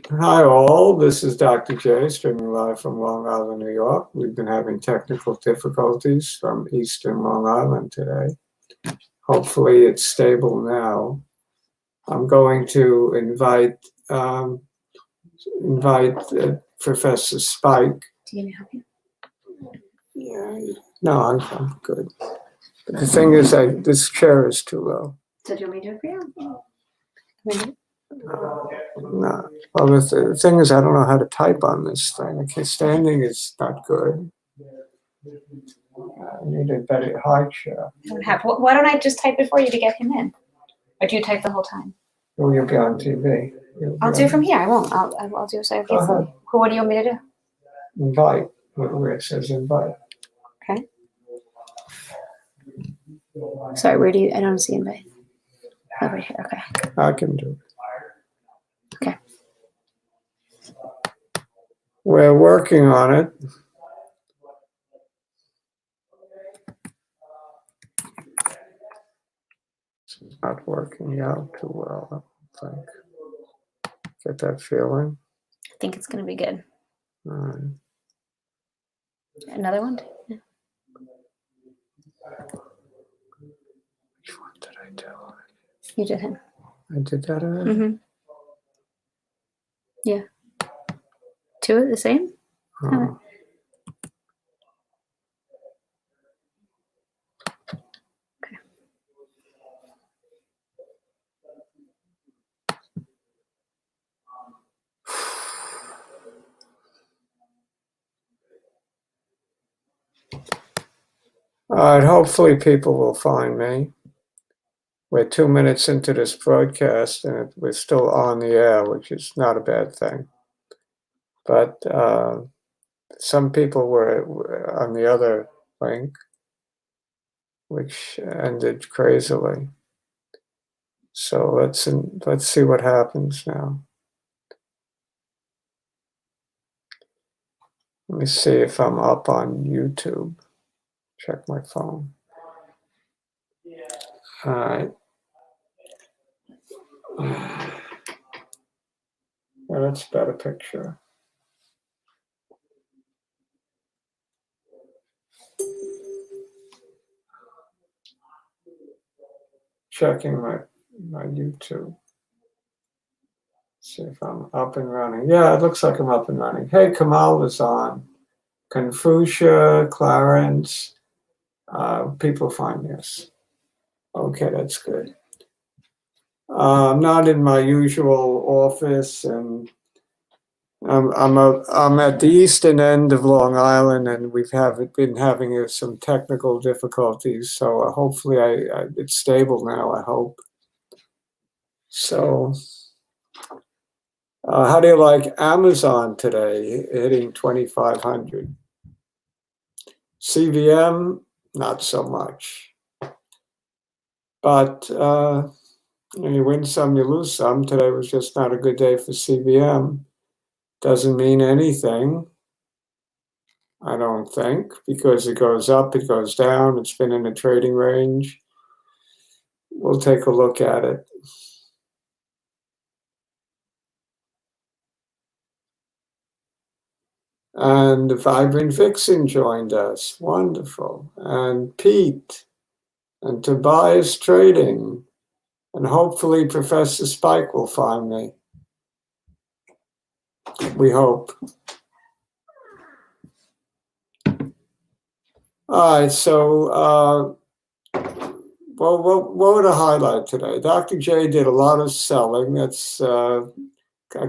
Hi all, this is Dr. J, streaming live from Long Island, New York. We've been having technical difficulties from Eastern Long Island today. Hopefully it's stable now. I'm going to invite Professor Spike. Do you need help you? Yeah, no, I'm good. But the thing is, this chair is too low. So do you want me to do it for you? No. Well, the thing is, I don't know how to type on this thing. Okay, standing is not good. I need a better high chair. Why don't I just type it for you to get him in? Or do you type the whole time? Will you be on TV? I'll do it from here. I won't. I'll do it so easily. What do you want me to do? Invite, where it says invite. Okay. Sorry, where do you? I don't see invite. Oh, right here. Okay. I can do it. Okay. We're working on it. It's not working out too well, I don't think. Get that feeling? I think it's going to be good. All right. Another one? Yeah. Which one did I do? You did him. I did that already? Mm-hmm. Yeah. Two are the same? Oh. Okay. All right, hopefully people will find me. We're 2 minutes into this broadcast and we're still on the air, which is not a bad thing. But some people were on the other link, which ended crazily. So let's see what happens now. Let me see if I'm up on YouTube. Check my phone. All right. Well, that's a better picture. Checking my YouTube. See if I'm up and running. Yeah, it looks like I'm up and running. Hey, Kamal is on. Confucia, Clarence, people find this. Okay, that's good. I'm not in my usual office, and I'm at the eastern end of Long Island, and we've been having some technical difficulties. So hopefully, it's stable now. I hope. So, how do you like Amazon today, hitting 2,500? CVM, not so much. But you win some, you lose some. Today was just not a good day for CVM. Doesn't mean anything, I don't think, because it goes up, it goes down. It's been in a trading range. We'll take a look at it. And Vibrant Vixen joined us. Wonderful. And Pete and Tobias Trading. And hopefully Professor Spike will find me. We hope. All right, so what would I highlight today? Dr. J did a lot of selling. That's I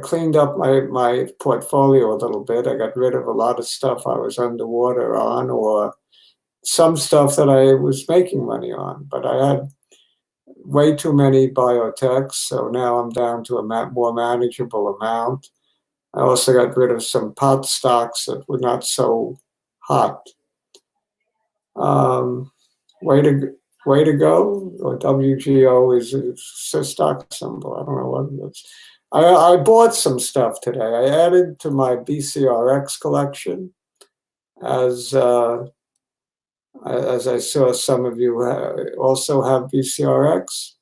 cleaned up my portfolio a little bit. I got rid of a lot of stuff I was underwater on, or some stuff that I was making money on. But I had way too many biotechs, so now I'm down to a more manageable amount. I also got rid of some pot stocks that were not so hot. Way to go, or WGO is a stock symbol. I don't know what it is. I bought some stuff today. I added to my bcrx collection, as I saw some of you also have bcrx,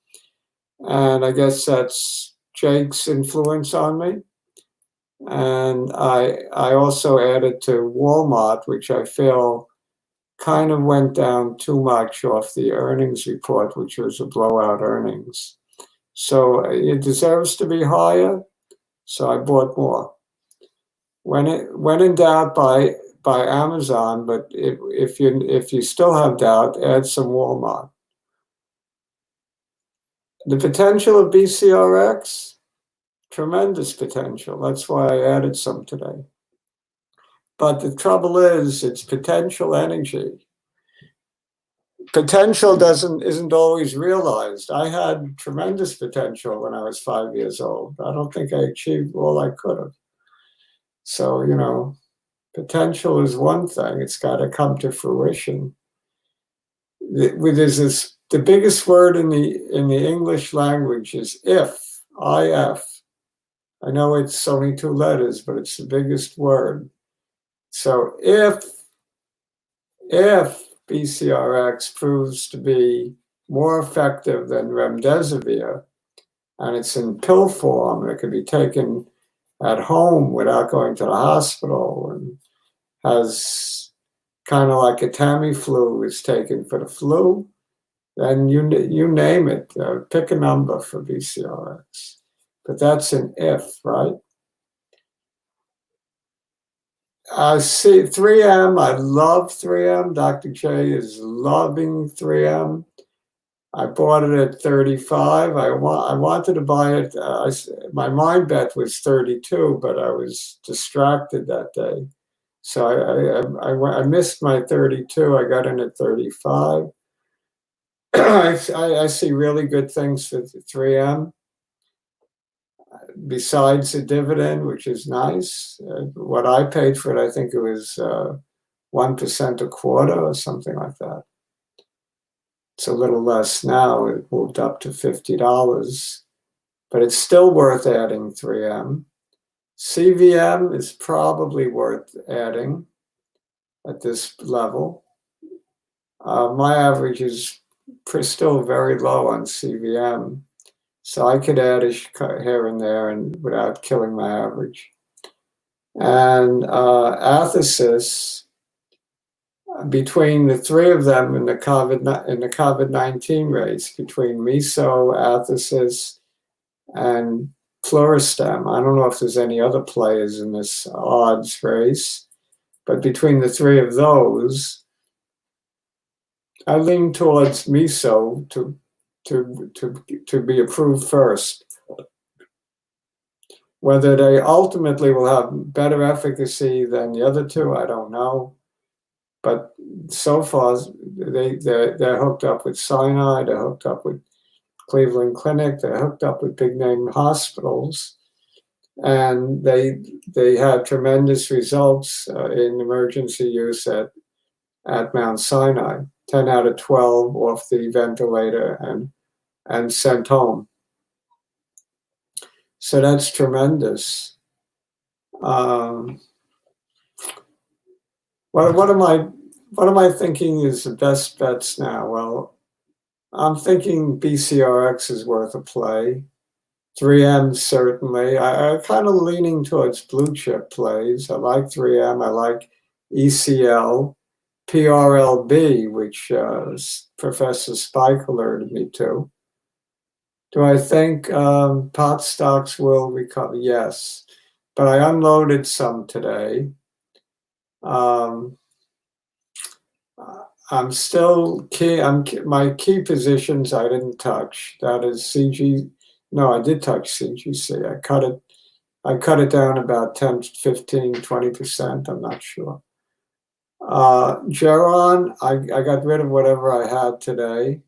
and I guess that's Jake's influence on me. And I also added to Walmart, which I feel kind of went down too much off the earnings report, which was a blowout earnings. So it deserves to be higher, so I bought more. When in doubt, by Amazon, but if you still have doubt, add some Walmart. The potential of BCRX, tremendous potential. That's why I added some today. But the trouble is, it's potential energy. Potential isn't always realized. I had tremendous potential when I was 5 years old. I don't think I achieved all I could have. So, you know, potential is one thing. It's got to come to fruition. There's this, the biggest word in the English language is if, if. I know it's only 2 letters, but it's the biggest word. So if BCRX proves to be more effective than remdesivir, and it's in pill form, and it can be taken at home without going to the hospital, and has kind of like a Tamiflu is taken for the flu, then you name it, pick a number for BCRX. But that's an if, right? See, 3M, I love 3M. Dr. J is loving 3M. I bought it at 35. I wanted to buy it. My mind bet was 32, but I was distracted that day. So I missed my 32. I got in at 35. I see really good things for 3M. Besides the dividend, which is nice. What I paid for it, I think it was 1% a quarter or something like that. It's a little less now. It moved up to $50, but it's still worth adding 3M. CVM is probably worth adding at this level. My average is still very low on CVM. So I could add here and there and without killing my average. And athx, between the 3 of them in the COVID-19 race, between meso, athx, and fluorestem. I don't know if there's any other players in this odds race, but between the 3 of those, I lean towards meso to be approved first. Whether they ultimately will have better efficacy than the other 2, I don't know. But so far, they're hooked up with Sinai, they're hooked up with Cleveland Clinic, they're hooked up with big name hospitals, and they had tremendous results in emergency use at Mount Sinai. 10 out of 12 off the ventilator and sent home. So that's tremendous. What am I thinking is the best bets now? Well, I'm thinking BCRX is worth a play. 3M certainly. I'm kind of leaning towards blue chip plays. I like 3M. I like ECL, prlb, which Professor Spike alerted me to. Do I think pot stocks will recover? Yes, but I unloaded some today. I'm still key. My key positions I didn't touch. That is CG. No, I did touch CGC. I cut it down about 10, 15, 20%. I'm not sure. Geron, I got rid of whatever I had today.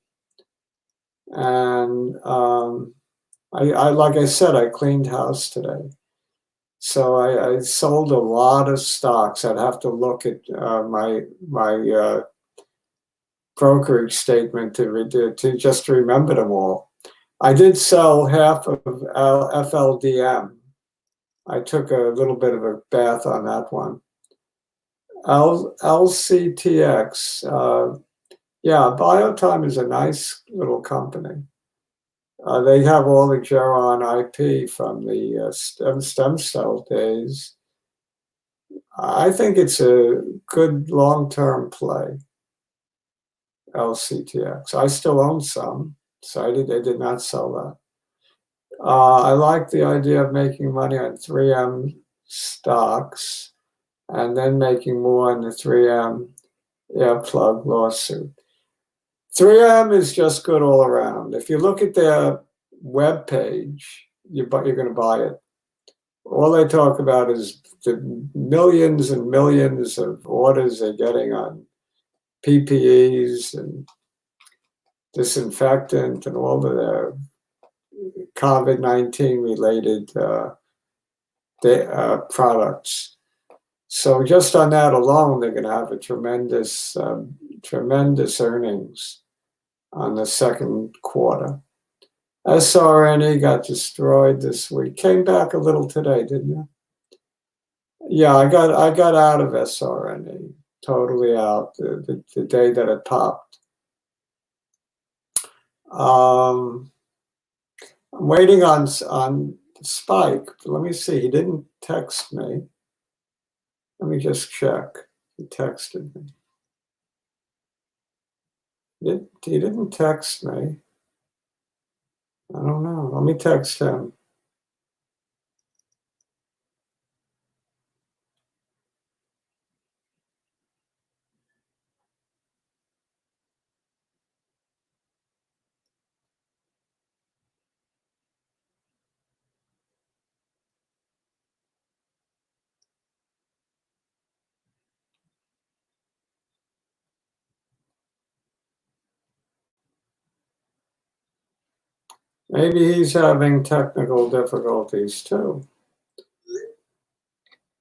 And like I said, I cleaned house today. So I sold a lot of stocks. I'd have to look at my brokerage statement to just remember them all. I did sell half of FLDM. I took a little bit of a bath on that one. LCTX, yeah, Biotime is a nice little company. They have all the Geron IP from the stem cell days. I think it's a good long-term play, LCTX. I still own some, so they did not sell that. I like the idea of making money on 3M stocks and then making more on the 3M earplug lawsuit. 3M is just good all around. If you look at their web page, you're going to buy it. All they talk about is the millions and millions of orders they're getting on PPEs and disinfectant and all of their COVID-19 related products. So just on that alone, they're going to have a tremendous earnings on the second quarter. SRNE got destroyed this week. Came back a little today, didn't it? Yeah, I got out of SRNE, totally out the day that it popped. I'm waiting on Spike. Let me see. He didn't text me. Let me just check. He texted me. He didn't text me. I don't know. Let me text him. Maybe he's having technical difficulties too.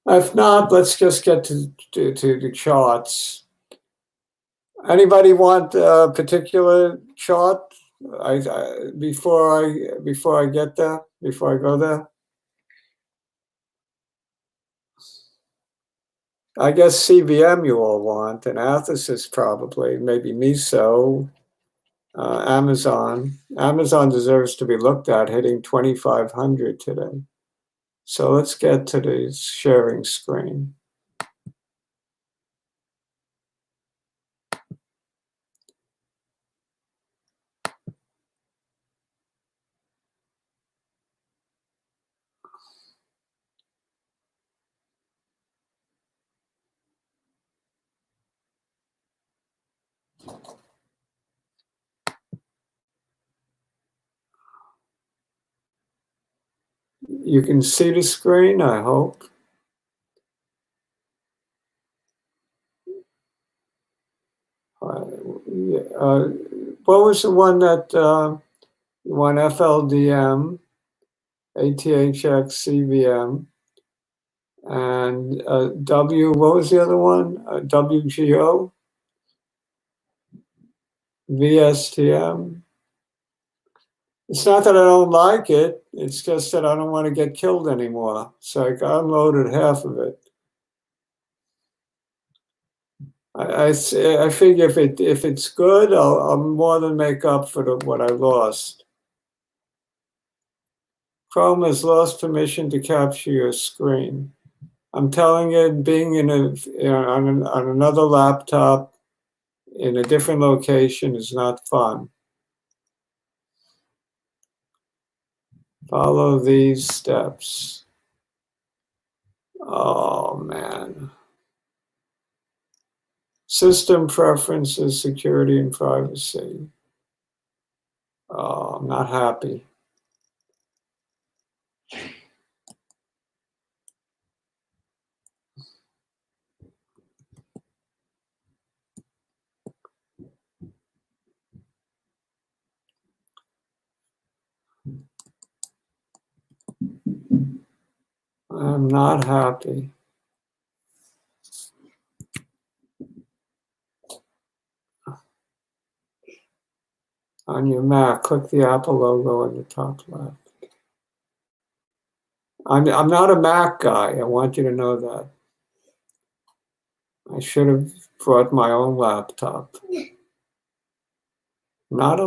If not, let's just get to the charts. Anybody want a particular chart? Before I get there, before I go there. I guess CVM you all want, and athx probably, maybe MISO, Amazon. Amazon deserves to be looked at, hitting 2,500 today. So let's get to the sharing screen. You can see the screen, I hope. What was the one that won FLDM, athx, CVM, and what was the other one? WGO, vstm. It's not that I don't like it, it's just that I don't want to get killed anymore. So I unloaded half of it. I figure if it's good, I'll more than make up for what I lost. Chrome has lost permission to capture your screen. I'm telling you, being on another laptop in a different location is not fun. Follow these steps. Oh man. System preferences, security and privacy. Oh, I'm not happy. I'm not happy. On your Mac, click the Apple logo in the top left. I'm not a Mac guy. I want you to know that. I should have brought my own laptop. Not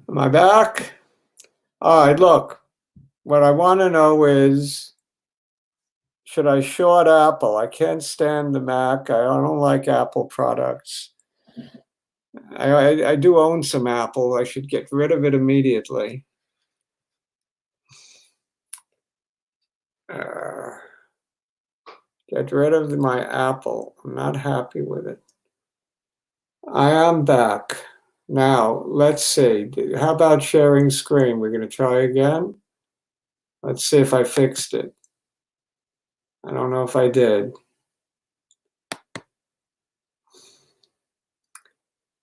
Am I back? All right, look, what I want to know is, should I short Apple? I can't stand the Mac. I don't like Apple products. I do own some Apple. I should get rid of it immediately. Get rid of my Apple. I'm not happy with it. I am back. Now, let's see. How about sharing screen? We're going to try again. Let's see if I fixed it. I don't know if I did.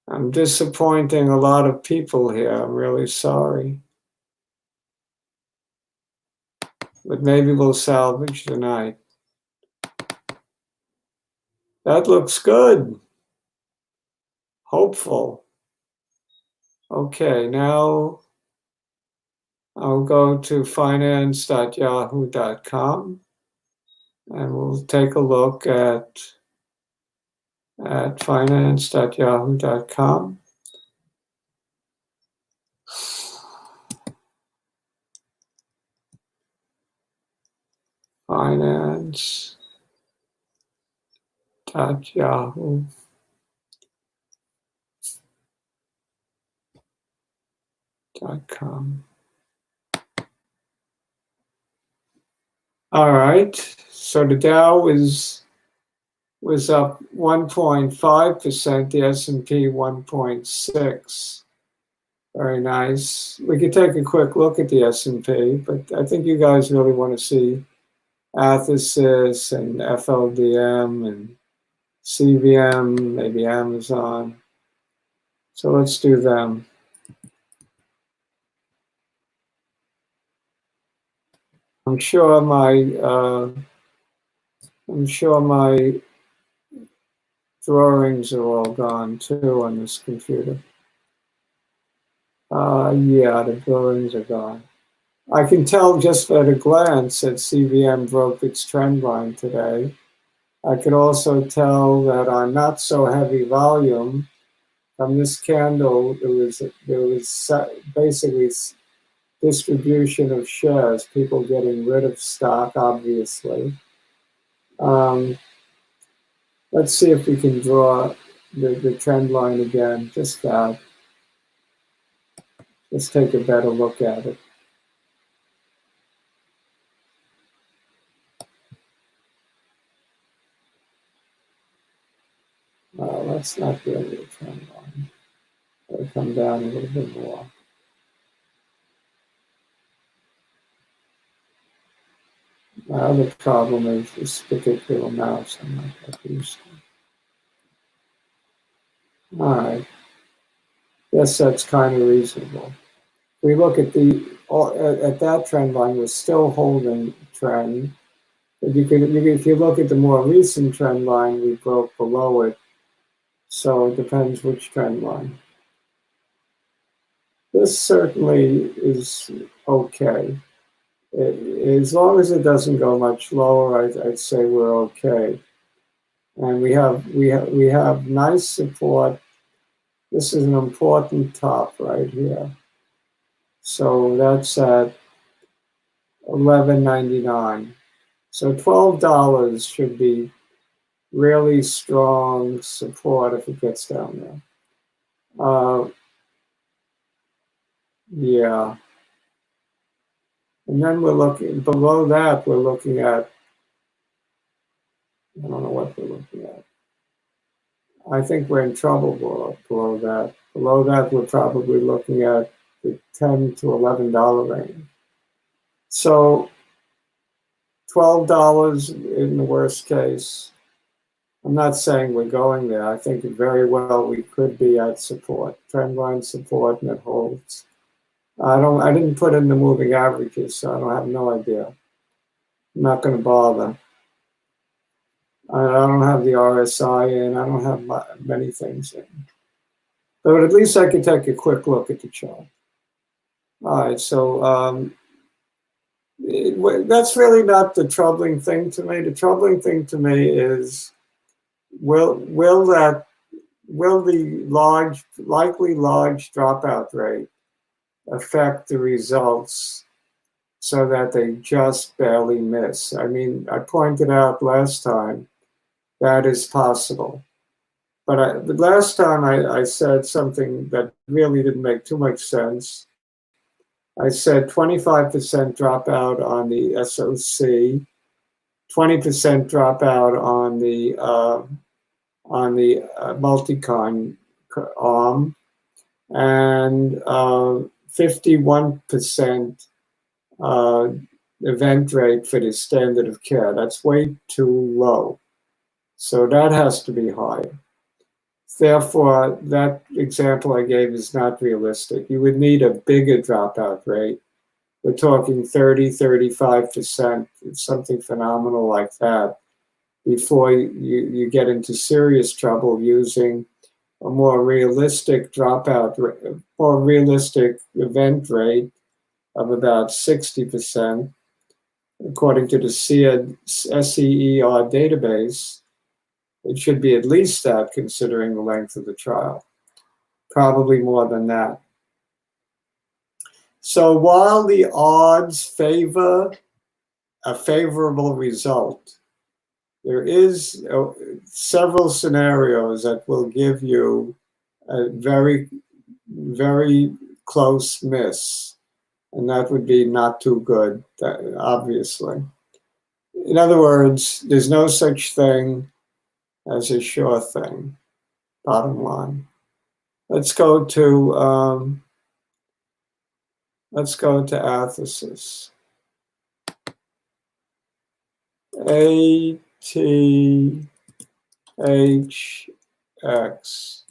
I'm disappointing a lot of people here. I'm really sorry. But maybe we'll salvage the night. That looks good. Hopeful. Okay, now I'll go to finance.yahoo.com and we'll take a look at finance.yahoo.com. Finance.yahoo.com. All right, so the Dow was up 1.5%, the S&P 1.6%. Very nice. We could take a quick look at the S&P, but I think you guys really want to see athx and fldm and CVM, maybe Amazon. So let's do them. I'm sure my drawings are all gone too on this computer. Yeah, the drawings are gone. I can tell just at a glance that CVM broke its trend line today. I could also tell that on not so heavy volume, from this candle, there was basically distribution of shares, people getting rid of stock, obviously. Let's see if we can draw the trend line again, just that. Let's take a better look at it. That's not really a trend line. It'll come down a little bit more. My other problem is this particular mouse. I'm not that used to. All right. Guess that's kind of reasonable. We look at that trend line, we're still holding trend. But if you look at the more recent trend line, we broke below it. So it depends which trend line. This certainly is okay. As long as it doesn't go much lower, I'd say we're okay. And we have nice support. This is an important top right here. So that's at $11.99. So $12 should be really strong support if it gets down there. Yeah. And then we're looking, below that, we're looking at, I don't know what we're looking at. I think we're in trouble below that. Below that, we're probably looking at the $10 to $11 range. So $12 in the worst case. I'm not saying we're going there. I think very well we could be at support, trend line support, and it holds. I didn't put in the moving averages, so I have no idea. I'm not going to bother. I don't have the RSI in. I don't have many things in. But at least I could take a quick look at the chart. All right, so that's really not the troubling thing to me. The troubling thing to me is will the likely large dropout rate affect the results so that they just barely miss. I mean, I pointed out last time that is possible. But last time I said something that really didn't make too much sense. I said 25% dropout on the SOC, 20% dropout on the multicon arm, and 51% event rate for the standard of care. That's way too low. So that has to be higher. Therefore, that example I gave is not realistic. You would need a bigger dropout rate. We're talking 30, 35%, something phenomenal like that, before you get into serious trouble using a more realistic dropout, more realistic event rate of about 60%, according to the SEER database. It should be at least that, considering the length of the trial. Probably more than that. So while the odds favor a favorable result, there is several scenarios that will give you a very, very close miss. And that would be not too good, obviously. In other words, there's no such thing as a sure thing, bottom line. Let's go to athx. athx.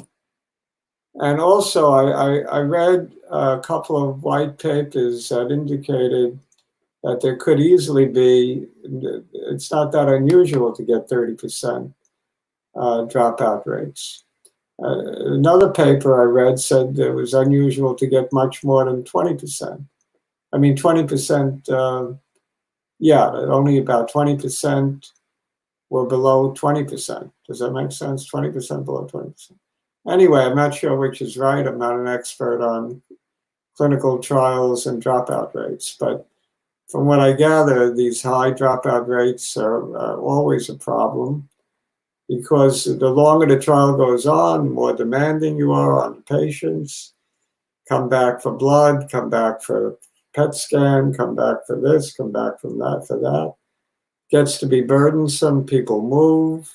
And also, I read a couple of white papers that indicated that there could easily be, it's not that unusual to get 30% dropout rates. Another paper I read said it was unusual to get much more than 20%. I mean, 20%, yeah, only about 20% were below 20%. Does that make sense? 20% below 20%. Anyway, I'm not sure which is right. I'm not an expert on clinical trials and dropout rates, but from what I gather, these high dropout rates are always a problem, because the longer the trial goes on, the more demanding you are on the patients. Come back for blood, come back for PET scan, come back for this, come back from that for that. Gets to be burdensome. People move.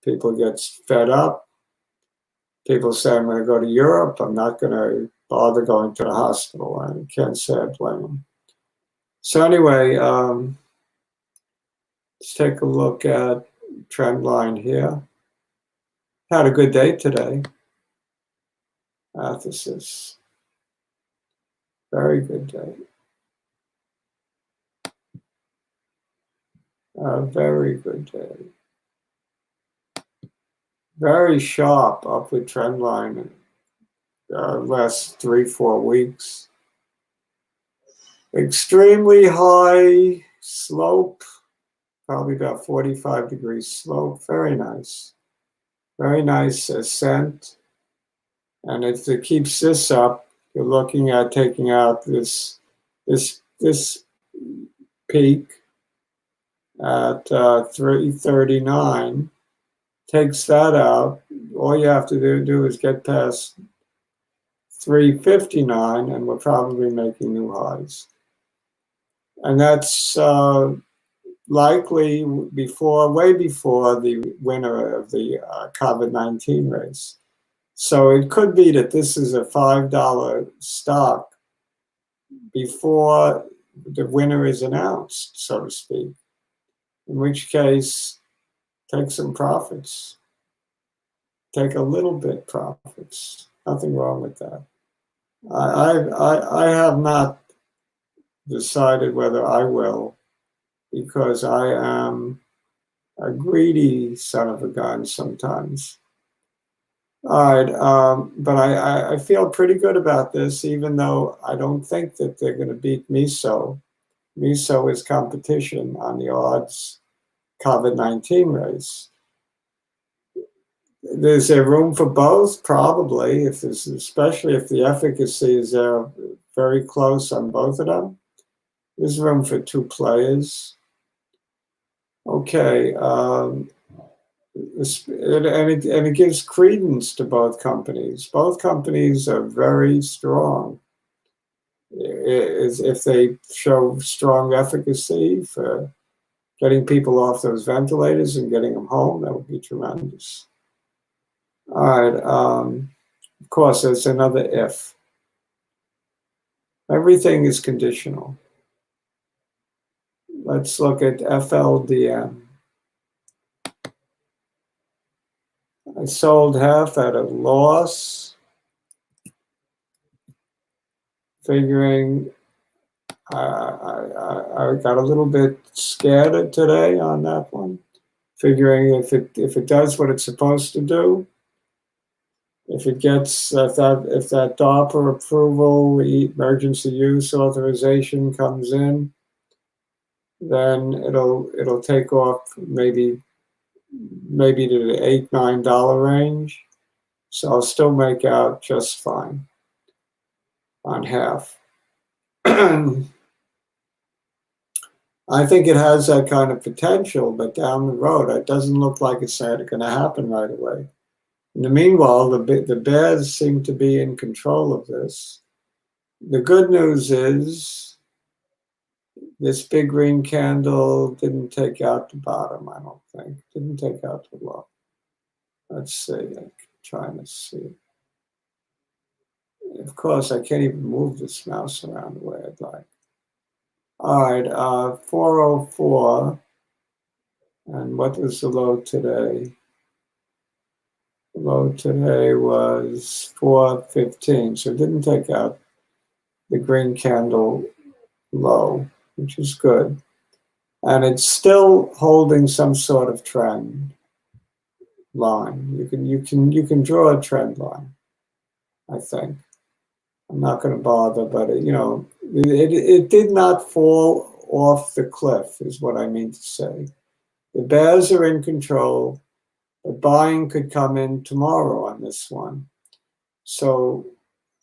People get fed up. People say, I'm going to go to Europe. I'm not going to bother going to the hospital. I can't say I blame them. So anyway, let's take a look at trend line here. Had a good day today. athx. Very good day. Very good day. Very sharp upward trend line in last 3-4 weeks. Extremely high slope, probably about 45-degree slope. Very nice. Very nice ascent. And if it keeps this up, you're looking at taking out this peak at 339. Takes that out. All you have to do is get past 359, and we're probably making new highs. And that's likely way before the winner of the COVID-19 race. So it could be that this is a $5 stock before the winner is announced, so to speak. In which case, take some profits. Take a little bit profits. Nothing wrong with that. I have not decided whether I will, because I am a greedy son of a gun sometimes. All right, but I feel pretty good about this, even though I don't think that they're going to beat MISO. MISO is competition on the odds COVID-19 race. There's a room for both, probably, especially if the efficacy is there very close on both of them. There's room for 2 players. Okay, and it gives credence to both companies. Both companies are very strong. If they show strong efficacy for getting people off those ventilators and getting them home, that would be tremendous. All right, of course, there's another if. Everything is conditional. Let's look at fldm. I sold half at a loss, figuring I got a little bit scared today on that one, figuring if it does what it's supposed to do, if it gets if that DARPA approval, emergency use authorization comes in, then it'll take off maybe to the $8-9 range. So I'll still make out just fine on half. I think it has that kind of potential, but down the road, it doesn't look like it's going to happen right away. In the meanwhile, the bears seem to be in control of this. The good news is this big green candle didn't take out the bottom, I don't think. Didn't take out the low. Let's see, I'm trying to see. Of course, I can't even move this mouse around the way I'd like. All right, 404. And what was the low today? The low today was 415. So it didn't take out the green candle low, which is good. And it's still holding some sort of trend line. You can draw a trend line, I think. I'm not going to bother, but it did not fall off the cliff, is what I mean to say. The bears are in control. The buying could come in tomorrow on this one. So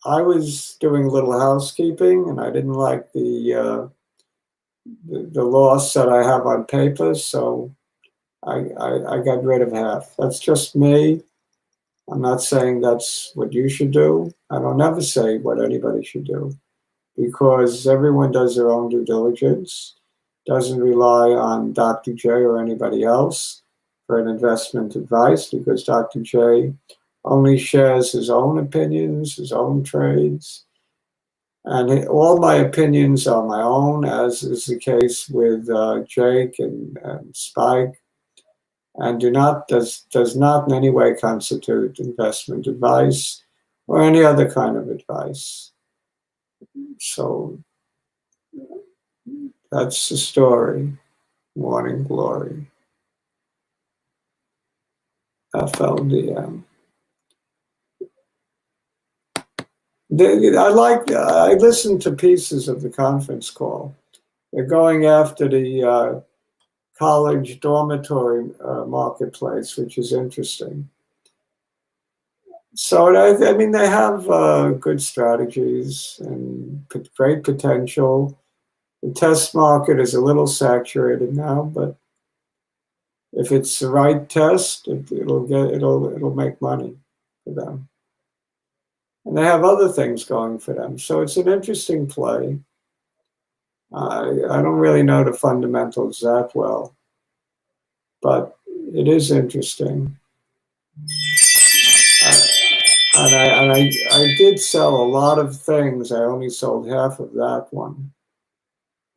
I was doing a little housekeeping, and I didn't like the loss that I have on paper, so I got rid of half. That's just me. I'm not saying that's what you should do. I don't ever say what anybody should do, because everyone does their own due diligence, doesn't rely on Dr. J or anybody else for an investment advice, because Dr. J only shares his own opinions, his own trades. And all my opinions are my own, as is the case with Jake and Spike, and does not in any way constitute investment advice or any other kind of advice. So that's the story. Morning glory. FLDM. I listened to pieces of the conference call. They're going after the college dormitory marketplace, which is interesting. So I mean, they have good strategies and great potential. The test market is a little saturated now, but if it's the right test, it'll make money for them. And they have other things going for them. So it's an interesting play. I don't really know the fundamentals that well, but it is interesting. And I did sell a lot of things. I only sold half of that one.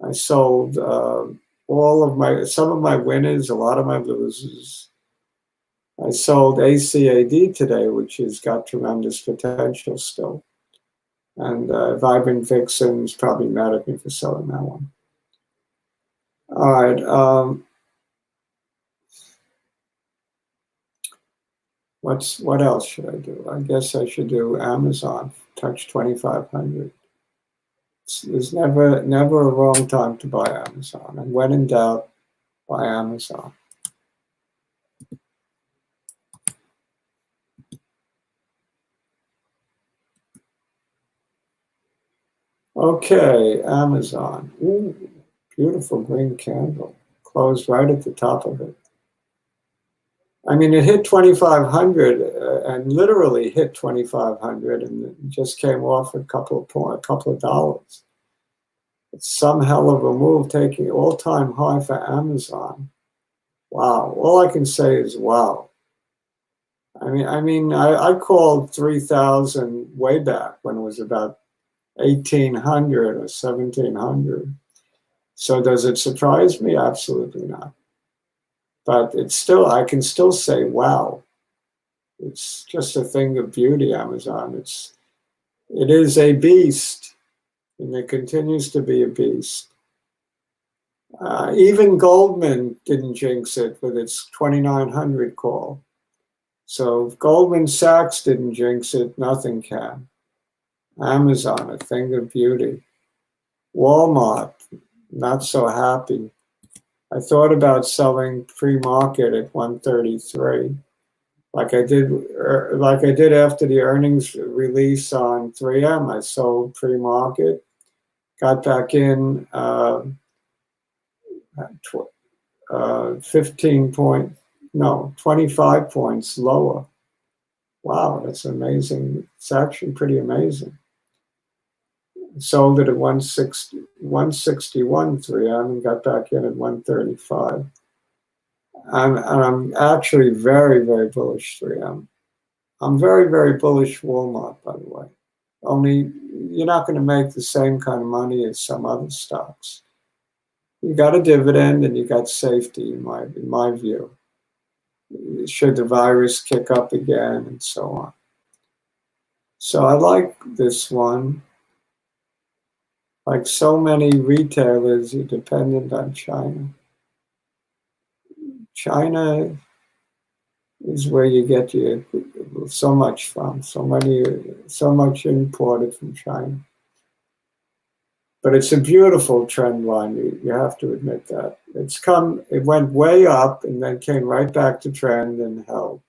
I sold some of my winners, a lot of my losers. I sold ACAD today, which has got tremendous potential still. And Vibrant Vixen's probably mad at me for selling that one. All right. What else should I do? I guess I should do Amazon, touch 2,500. There's never a wrong time to buy Amazon. And when in doubt, buy Amazon. Okay, Amazon. Ooh, beautiful green candle. Closed right at the top of it. I mean, it hit 2,500 and literally hit 2,500, and it just came off a couple of dollars. It's some hell of a move, taking all-time high for Amazon. Wow. All I can say is wow. I called 3,000 way back when it was about 1,800 or 1,700. So does it surprise me? Absolutely not. But it's still, I can still say, wow. It's just a thing of beauty, Amazon. It is a beast, and it continues to be a beast. Even Goldman didn't jinx it with its 2,900 call. So if Goldman Sachs didn't jinx it, nothing can. Amazon, a thing of beauty. Walmart, not so happy. I thought about selling pre-market at 133, like I did after the earnings release on 3M. I sold pre-market, got back in 25 points lower. Wow, that's amazing. It's actually pretty amazing. Sold it at 161 3M and got back in at 135. I'm actually very, very bullish 3M. I'm very, very bullish Walmart, by the way. Only you're not going to make the same kind of money as some other stocks. You got a dividend and you got safety, in my view. Should the virus kick up again and so on. So I like this one. Like so many retailers, you're dependent on China. China is where you get so much from, so much imported from China. But it's a beautiful trend line. You have to admit that. It went way up and then came right back to trend and held.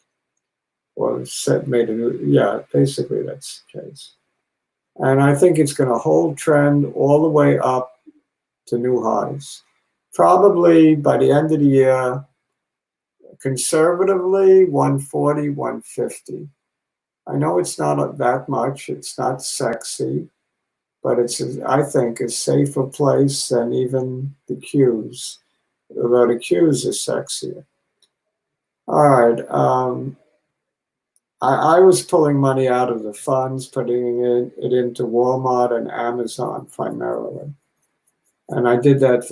Or basically that's the case. And I think it's going to hold trend all the way up to new highs. Probably by the end of the year, conservatively 140, 150. I know it's not that much, it's not sexy, but it's, I think, a safer place than even the Qs, although the Qs are sexier. All right, I was pulling money out of the funds, putting it into Walmart and Amazon primarily. And I did that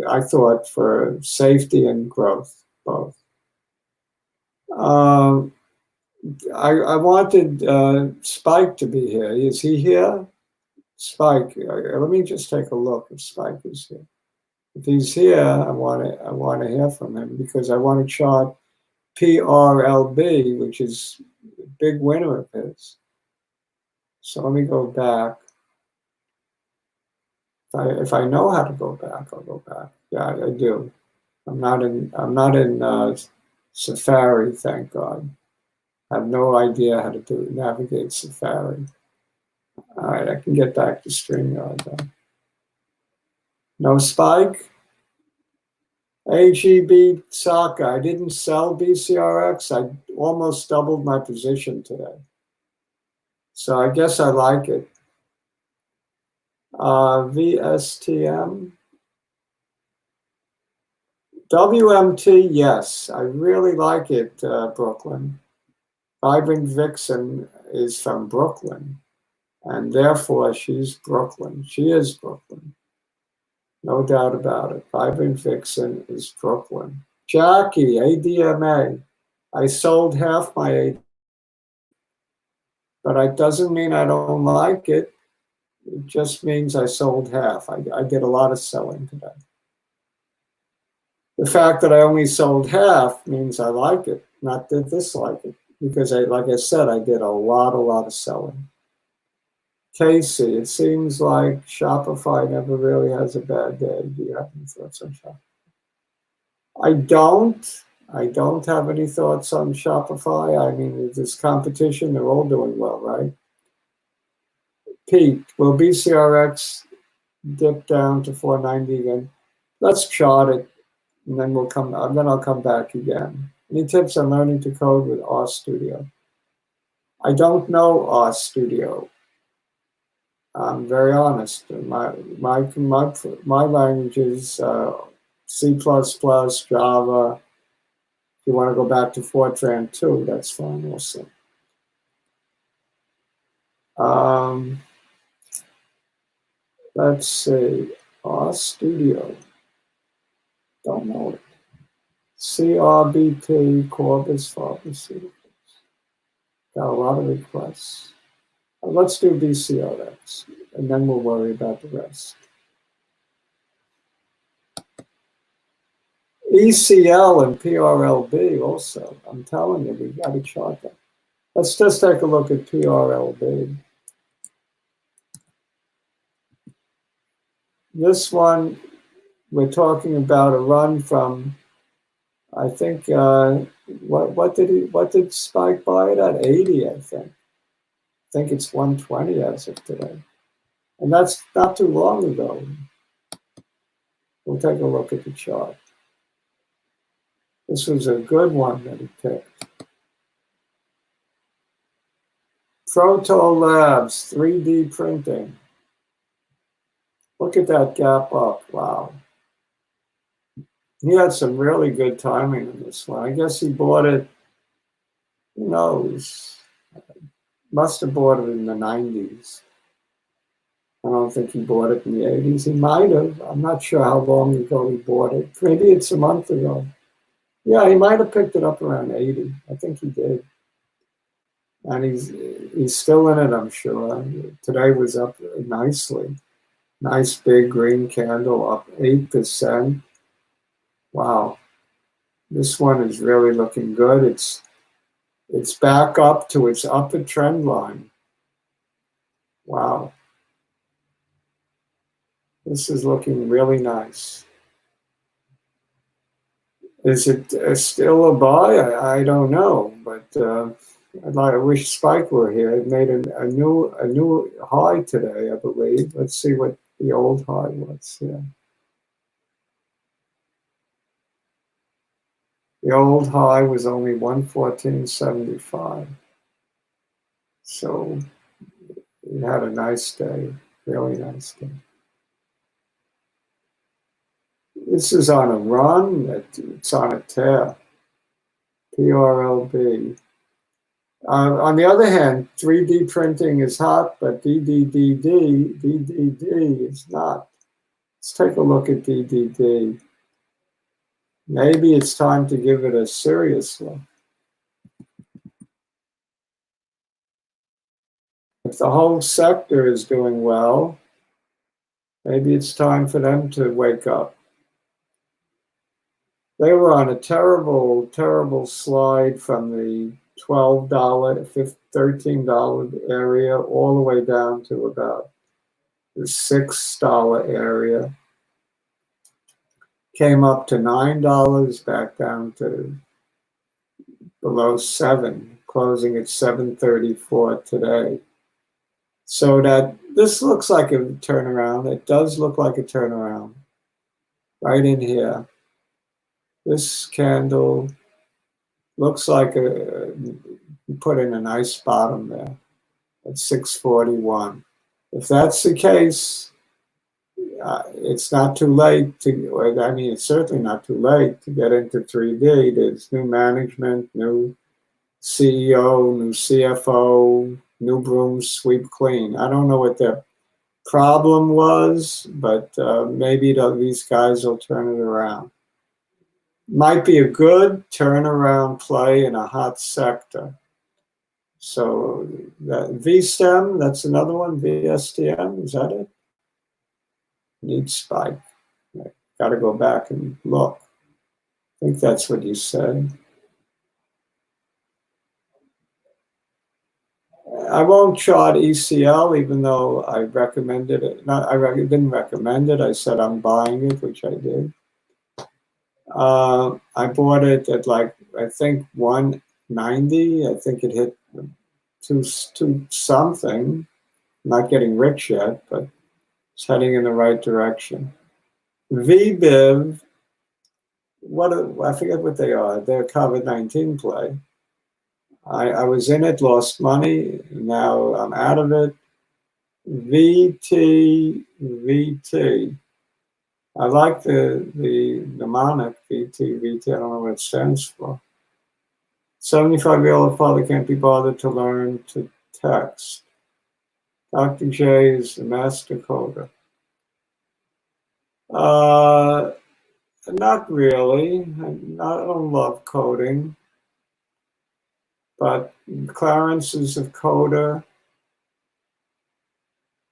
I thought, for safety and growth, both. I wanted Spike to be here. Is he here? Spike, let me just take a look if Spike is here. If he's here, I want to hear from him because I want to chart prlb, which is a big winner of his. So let me go back. If I know how to go back, I'll go back. Yeah, I do. I'm not in Safari, thank God. I have no idea how to navigate Safari. All right, I can get back to StreamYard though. No Spike? AGB Saka, I didn't sell bcrx. I almost doubled my position today. So I guess I like it. VSTM. WMT, yes, I really like it, Brooklyn. Vibrant Vixen is from Brooklyn, and therefore she's Brooklyn. She is Brooklyn. No doubt about it. Vibrant Vixen is Brooklyn. Jackie, ADMA. I sold half my ADMA, but it doesn't mean I don't like it. It just means I sold half. I did a lot of selling today. The fact that I only sold half means I like it, not that dislike it, because like I said, I did a lot of selling. Casey, it seems like Shopify never really has a bad day. Do you have any thoughts on Shopify? I don't have any thoughts on Shopify. I mean, with this competition, they're all doing well, right? Pete, will bcrx dip down to 490 again. Let's chart it, and then I'll come back again. Any tips on learning to code with RStudio? I don't know RStudio. I'm very honest. My language is C++, Java. If you want to go back to Fortran too, that's fine also. Let's see, RStudio. Don't know it. CRBT, Corbis Pharmaceuticals. Got a lot of requests. Let's do bcrx, and then we'll worry about the rest. ECL and prlb also. I'm telling you, we got to chart that. Let's just take a look at prlb. This one, we're talking about a run from, I think, what did Spike buy it at? 80, I think. I think it's 120 as of today. And that's not too long ago. We'll take a look at the chart. This was a good one that he picked. Proto Labs, 3D printing. Look at that gap up, wow. He had some really good timing on this one. I guess he bought it, who knows, must have bought it in the 90s. I don't think he bought it in the 80s. He might have. I'm not sure how long ago he bought it. Maybe it's a month ago. Yeah, he might have picked it up around 80. I think he did. And he's still in it, I'm sure. Today was up nicely. Nice big green candle, up 8%. Wow. This one is really looking good. It's back up to its upper trend line. Wow. This is looking really nice. Is it still a buy? I don't know, but I wish Spike were here. It made a new high today, I believe. Let's see what the old high was. Yeah. The old high was only 114.75. So it had a nice day, really nice day. This is on a run, it's on a tear. PRLB. On the other hand, 3D printing is hot, but DDD is not. Let's take a look at DDD. Maybe it's time to give it a serious look. If the whole sector is doing well, maybe it's time for them to wake up. They were on a terrible, terrible slide from the $12, $13 area all the way down to about the $6 area. Came up to $9, back down to below 7, closing at 7.34 today. So that this looks like a turnaround. It does look like a turnaround right in here. This candle looks like put in a nice bottom there at 641. If that's the case, it's not too late to, I mean, it's certainly not too late to get into 3D. There's new management, new CEO, new CFO, new brooms sweep clean. I don't know what their problem was, but maybe these guys will turn it around. Might be a good turnaround play in a hot sector. So that vstem, that's another one, vstm, is that it? Need spike. Got to go back and look. I think that's what you said. I won't chart ECL, even though I recommended it. Didn't recommend it. I said I'm buying it, which I did. I bought it at like, I think 190. I think it hit two something. Not getting rich yet, but It's heading in the right direction. VBIV, I forget what they are. They're COVID-19 play. I was in it, lost money. Now I'm out of it. vtvt. I like the mnemonic vtvt. I don't know what it stands for. 75-year-old father can't be bothered to learn to text. Dr. J is the master coder. Not really. I don't love coding, but Clarence is a coder.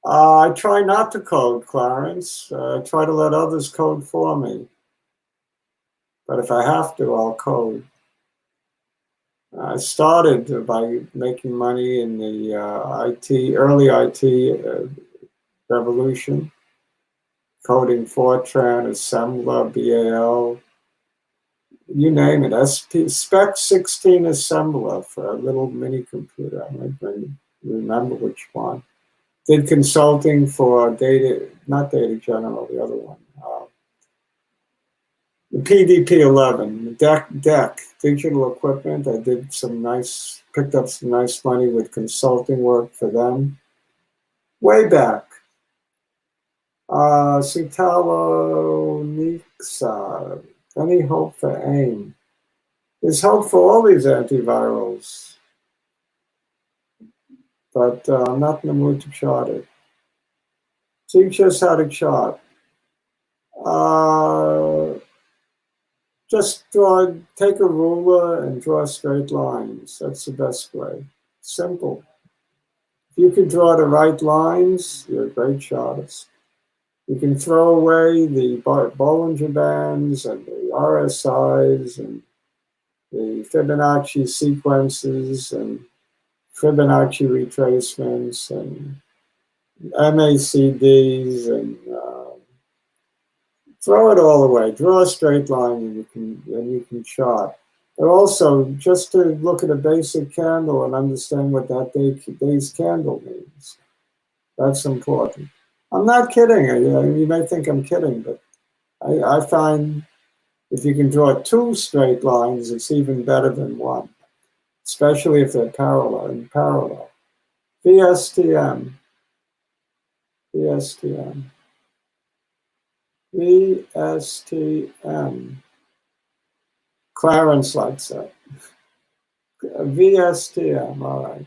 I try not to code, Clarence. I try to let others code for me. But if I have to, I'll code. I started by making money in the early IT revolution, coding Fortran, assembler, BAL, you name it, Spec 16 assembler for a little mini computer. I might remember which one. Did consulting for not Data General, the other one. The PDP-11, DEC, digital equipment. I did picked up some nice money with consulting work for them. Way back. Sutalo Nixa, any hope for AIM? There's hope for all these antivirals, but I'm not in the mood to chart it. Teach us how to chart. Just take a ruler and draw straight lines. That's the best way. Simple. If you can draw the right lines, you're a great chartist. You can throw away the Bollinger Bands and the RSIs and the Fibonacci sequences and Fibonacci retracements and MACDs and throw it all away. Draw a straight line and you can chart. But also, just to look at a basic candle and understand what that day's candle means. That's important. I'm not kidding. You may think I'm kidding, but I find if you can draw two straight lines, it's even better than one, especially if they're in parallel. VSTM. Clarence likes that. VSTM, all right.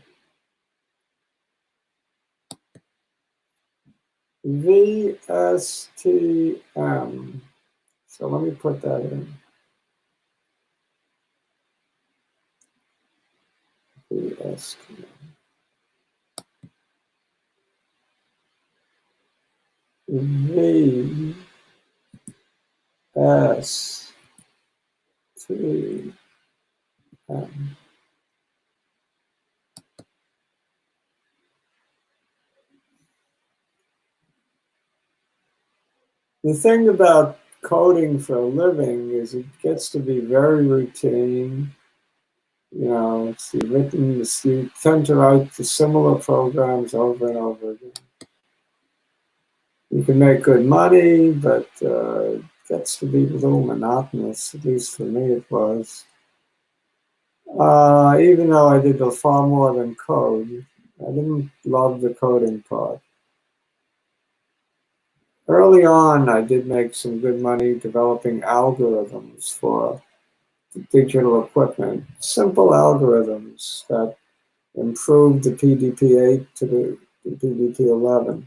VSTM. So let me put that in. VSTM. VSTM. The thing about coding for a living is it gets to be very routine. You know, you tend to write the similar programs over and over again. You can make good money, but it gets to be a little monotonous. At least for me, it was. Even though I did far more than code, I didn't love the coding part. Early on, I did make some good money developing algorithms for digital equipment. Simple algorithms that improved the PDP-8 to the PDP-11.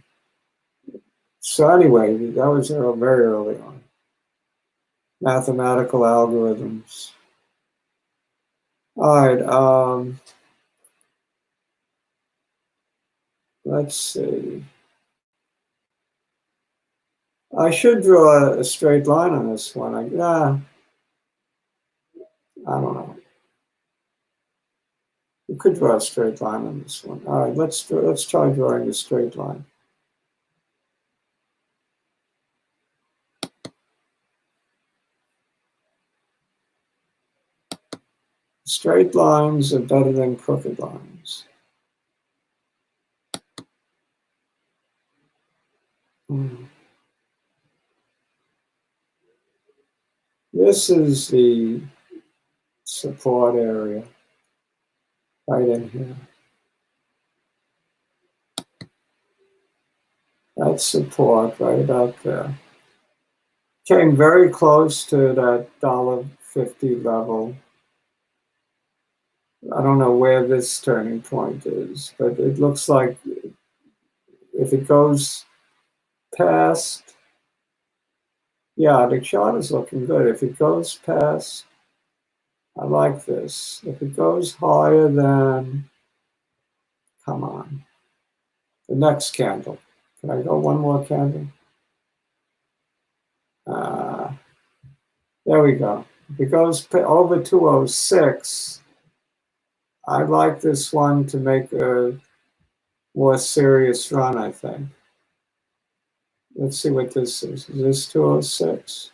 So anyway, that was very early on. Mathematical algorithms. All right, let's see. I should draw a straight line on this one. I don't know. You could draw a straight line on this one. All right, let's try drawing a straight line. Straight lines are better than crooked lines. This is the support area right in here. That's support right about there. Came very close to that $1.50 level. I don't know where this turning point is, but it looks like if it goes past, yeah, the chart is looking good. If it goes past, I like this. If it goes higher than, come on, the next candle. Can I go one more candle? There we go. If it goes over 206, I'd like this one to make a more serious run, I think. Let's see what this is. Is this 206?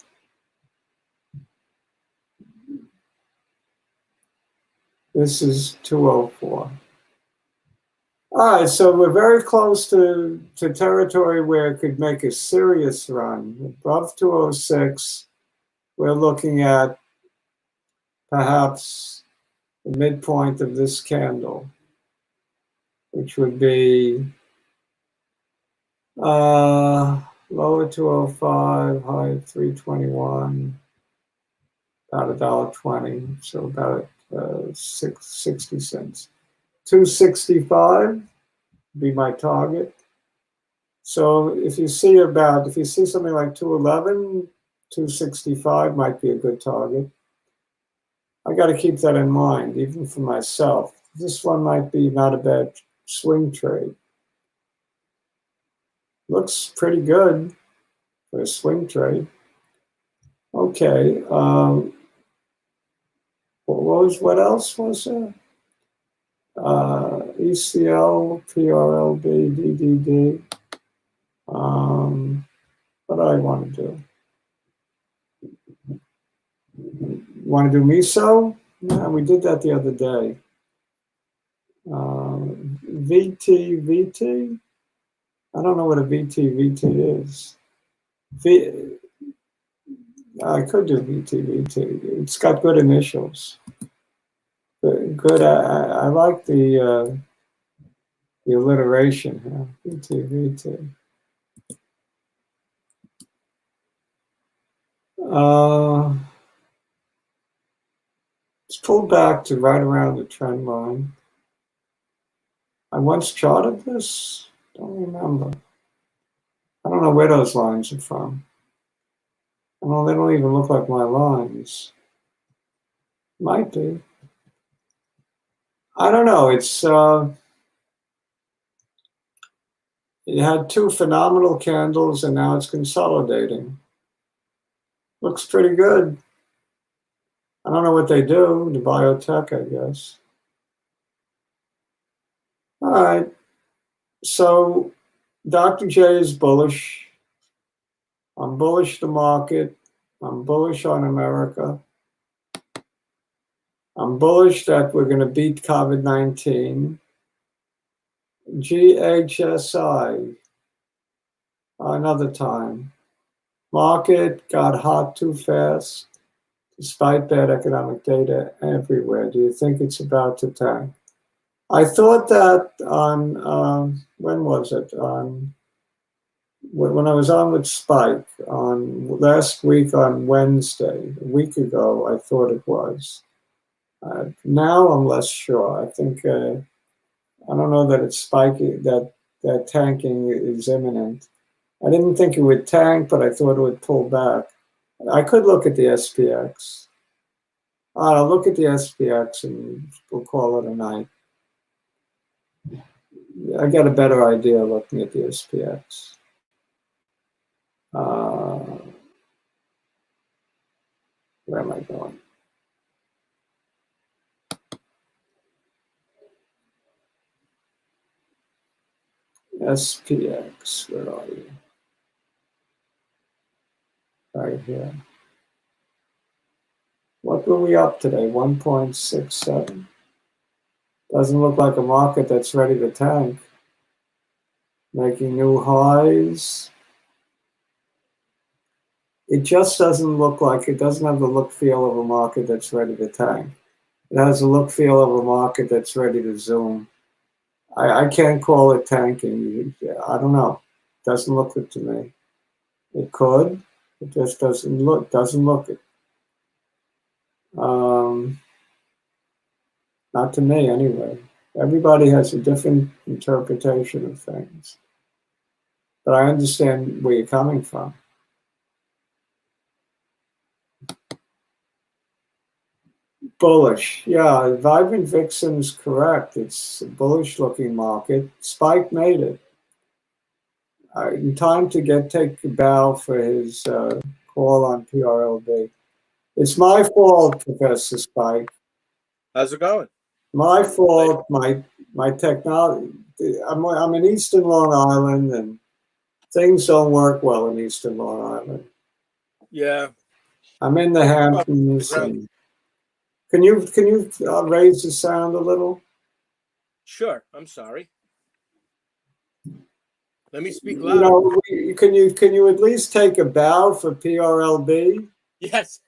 This is 204. All right, so we're very close to territory where it could make a serious run. Above 206, we're looking at perhaps the midpoint of this candle, which would be lower 205, high 321, about $1.20, so about 60 cents. 265 be my target. So if you see something like 211, 265 might be a good target. I got to keep that in mind, even for myself. This one might be not a bad swing trade. Looks pretty good for a swing trade. Okay. What else was there? ECL, prlb, DDD. What do I want to do? Want to do MISO? Yeah, we did that the other day. vtvt? I don't know what a vtvt is. I could do vtvt. It's got good initials. Good. I like the alliteration here. vtvt. It's pulled back to right around the trend line. I once charted this. Don't remember. I don't know where those lines are from. Well, they don't even look like my lines. Might be. I don't know. It's it had two phenomenal candles, and now it's consolidating. Looks pretty good. I don't know what they do. The biotech, I guess. All right. So Dr. J is bullish. I'm bullish the market. I'm bullish on America. I'm bullish that we're going to beat COVID-19. GHSI, another time. Market got hot too fast, despite bad economic data everywhere. Do you think it's about to tank? I thought that on, when was it? When I was on with Spike, on last week on Wednesday, a week ago, I thought it was. Now I'm less sure. I think, I don't know that it's spiking, that tanking is imminent. I didn't think it would tank, but I thought it would pull back. I could look at the SPX. I'll look at the SPX and we'll call it a night. I got a better idea looking at the SPX. Where am I going? SPX, where are you? Right here. What were we up today? 1.67? Doesn't look like a market that's ready to tank. Making new highs. It just doesn't look like, it doesn't have the look feel of a market that's ready to tank. It has a look feel of a market that's ready to zoom. I can't call it tanking. I don't know. Doesn't look it to me. It could. It just doesn't look it. Not to me anyway. Everybody has a different interpretation of things. But I understand where you're coming from. Bullish. Yeah, Vibrant Vixen's correct. It's a bullish looking market. Spike made it. In time to take a bow for his call on prlb. It's my fault, Professor Spike. How's it going? My fault. My technology. I'm in Eastern Long Island, and things don't work well in Eastern Long Island. Yeah. I'm in the Hamptons. And can you raise the sound a little? Sure. I'm sorry. Let me speak You loud. know, can you at least take a bow for prlb? Yes.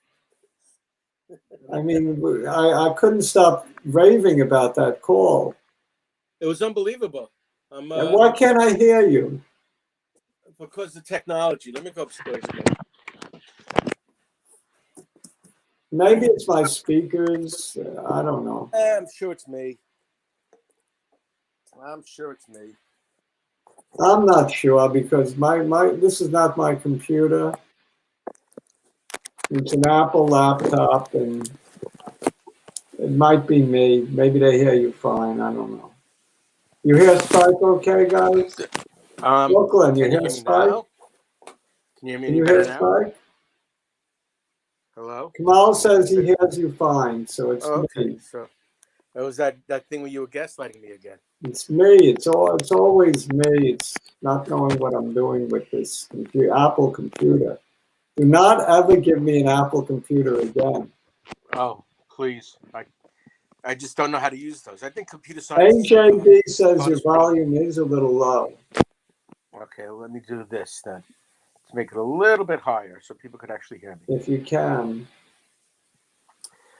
I mean, I couldn't stop raving about that call. It was unbelievable. And why can't I hear you? Because the technology. Let me go upstairs again. Maybe it's my speakers. I don't know. I'm sure it's me. I'm sure it's me. I'm not sure because this is not my computer. It's an Apple laptop, and it might be me. Maybe they hear you fine. I don't know. You hear Spike okay, guys? Brooklyn, you hear Spike? Can you hear me Can you better hear now? Spike? Hello? Kamal says he hears you fine, so it's Okay. me. So it was that thing where you were gaslighting me again. It's me. It's always me. It's not knowing what I'm doing with this Apple computer. Do not ever give me an Apple computer again. Oh, please. I just don't know how to use those. I think computer science. AJB says your volume is a little low. Okay, well, let me do this then. To make it a little bit higher so people could actually hear me. If you can.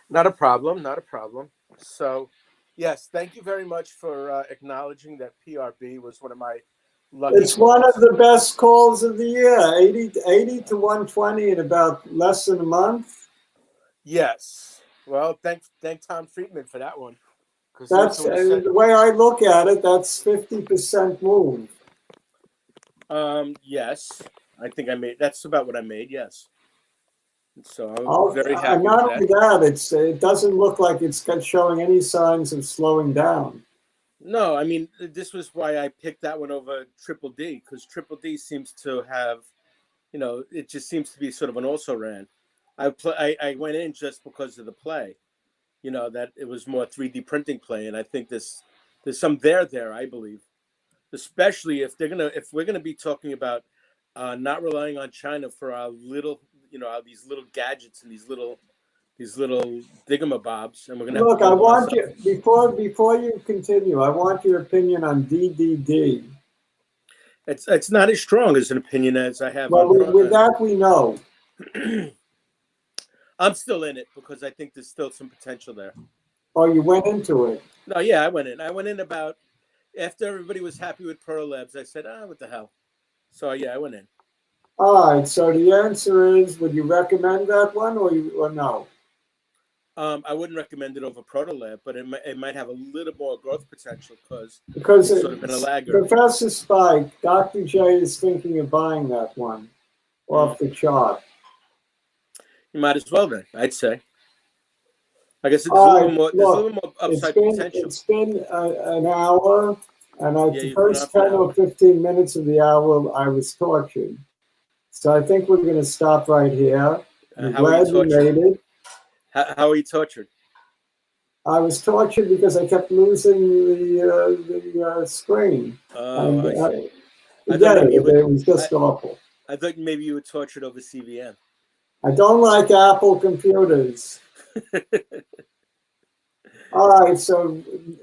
Not a problem. Not a problem. So, yes, thank you very much for acknowledging that PRB was one of my lucky It's calls. one of the best calls of the year. 80 to 120 in about less than a month. Yes. Well, thank Tom Friedman for that one. That's the way I look at it. That's 50% move. Yes, I think I made. That's about what I made. Yes. So I'm very happy not with only that. it doesn't look like it's showing any signs of slowing down. No, I mean, this was why I picked that one over Triple D, because Triple D seems to have, it just seems to be sort of an also ran. I went in just because of the play, that it was more 3D printing play, and I think there's some there, I believe, especially if we're gonna be talking about not relying on China for our little, these little gadgets and these little thingamabobs, and we're gonna Look, I want you before you continue. I want your opinion on DDD. It's not as strong as an opinion as I have. Well, with that we know. I'm still in it because I think there's still some potential there. Oh, you went into it? No, yeah, I went in about after everybody was happy with prlbs. I said, what the hell? So yeah, I went in. All right. So the answer is, would you recommend that one or no? I wouldn't recommend it over protolab, but it might have a little more growth potential because it's sort of been a lagger. Professor Spike, Dr. J is thinking of buying that one off the chart. You might as well then, I'd say. I guess there's a little more upside potential. It's been an hour, and the first 10 or 15 minutes of the hour, I was tortured. So I think we're going to stop right here. I'm glad you made it. How are you tortured? I was tortured because I kept losing the screen. Oh, I see. It was just awful. I thought maybe you were tortured over CVM. I don't like Apple computers. All right, so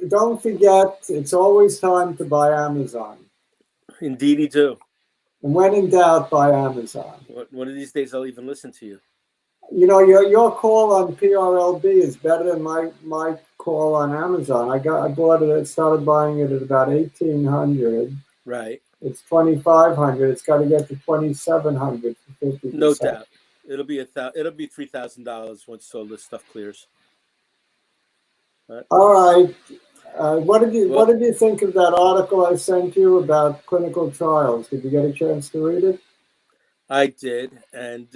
don't forget, it's always time to buy Amazon. Indeed, you do. And when in doubt, buy Amazon. One of these days, I'll even listen to you. You know, your call on prlb is better than my call on Amazon. I bought it. I started buying it at about 1,800. Right. It's 2,500. It's got to get to 2,700 for 50%. No doubt. It'll be $3,000 once all this stuff clears. All right. What did you think of that article I sent you about clinical trials? Did you get a chance to read it? I did, and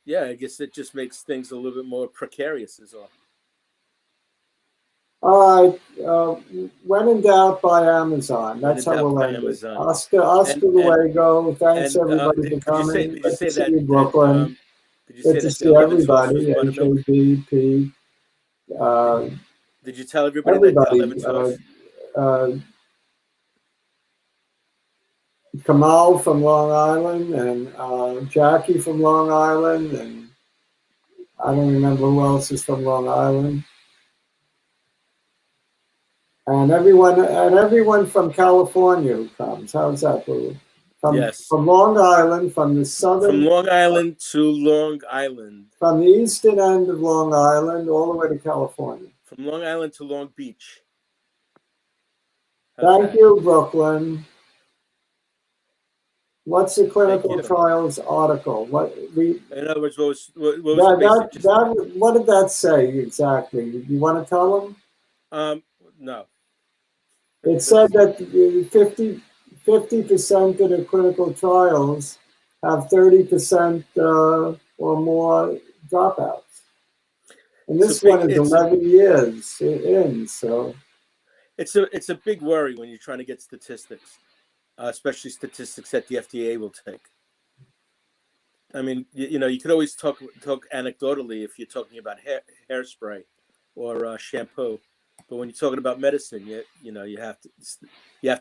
yeah, I guess it just makes things a little bit more precarious, is all. All right. When in doubt, buy Amazon. That's how we'll end it. Oscar Luego. Thanks everybody for coming. Did you say that? You, Brooklyn. Did you say Good to that see everybody. HABP. Did you tell everybody that Everybody. toast? Kamal from Long Island and Jackie from Long Island, and I don't remember who else is from Long Island. And everyone from California who comes. How's that, Lou? Yes. From Long Island, from the southern. From Long Island to Long Island. From the eastern end of Long Island all the way to California. From Long Island to Long Beach. Thank you, Brooklyn. What's the clinical trials article? In other words, what did that say exactly? You want to tell them? No. It said that 50% of the clinical trials have 30% or more dropouts. And this one is 11 years in, so. It's a big worry when you're trying to get statistics, especially statistics that the FDA will take. I mean, you know, you could always talk anecdotally if you're talking about hairspray or shampoo. But when you're talking about medicine, you have to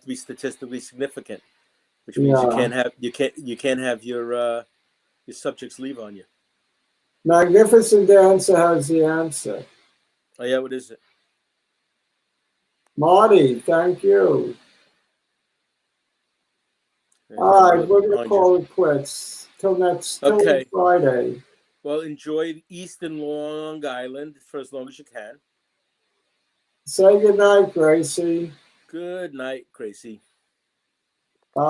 be statistically significant, which means you can't have your subjects leave on you. Magnificent Dancer has the answer. Oh yeah, what is it? Marty, thank you. All right, we're gonna call it quits till next Friday. Well, enjoy Eastern Long Island for as long as you can. Say good night, Gracie. Good night, Gracie. Bye.